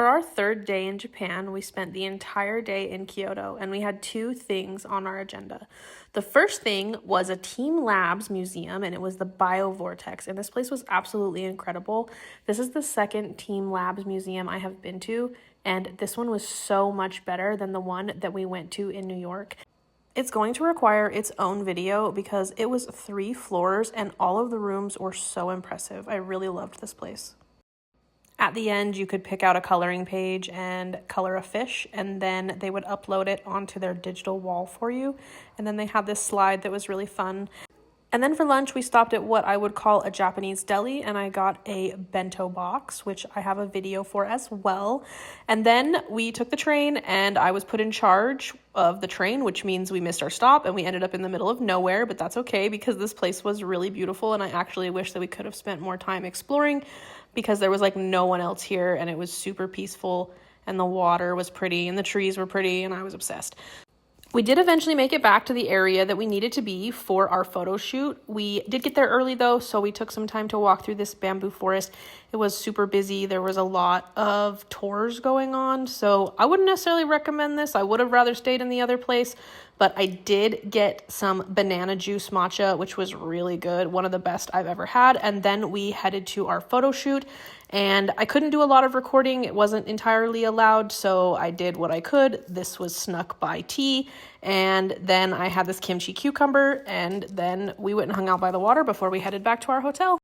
For our third day in Japan, we spent the entire day in Kyoto, and we had two things on our agenda. The first thing was a Team Labs museum, and it was the biovortex, and this place was absolutely incredible. This is the second Team Labs museum I have been to, and this one was so much better than the one that we went to in New York. It's going to require its own video because it was 3 floors, and all of the rooms were so impressive. I really loved this place. At the end, you could pick out a coloring page and color a fish, and then they would upload it onto their digital wall for you. And then they had this slide that was really fun. And then for lunch, we stopped at what I would call a Japanese deli, and I got a bento box, which I have a video for as well. And then we took the train, and I was put in charge of the train, which means we missed our stop, and we ended up in the middle of nowhere, but that's okay because this place was really beautiful, and I actually wish that we could have spent more time exploring because there was like no one else here, and it was super peaceful, and the water was pretty, and the trees were pretty, and I was obsessed. We did eventually make it back to the area that we needed to be for our photo shoot. We did get there early though, so we took some time to walk through this bamboo forest. It was super busy. There was a lot of tours going on, so I wouldn't necessarily recommend this. I would have rather stayed in the other place, but I did get some banana juice matcha, which was really good, one of the best I've ever had. And then we headed to our photo shoot, and I couldn't do a lot of recording. It wasn't entirely allowed, so I did what I could. This was snuck by tea, and then I had this kimchi cucumber, and then we went and hung out by the water before we headed back to our hotel.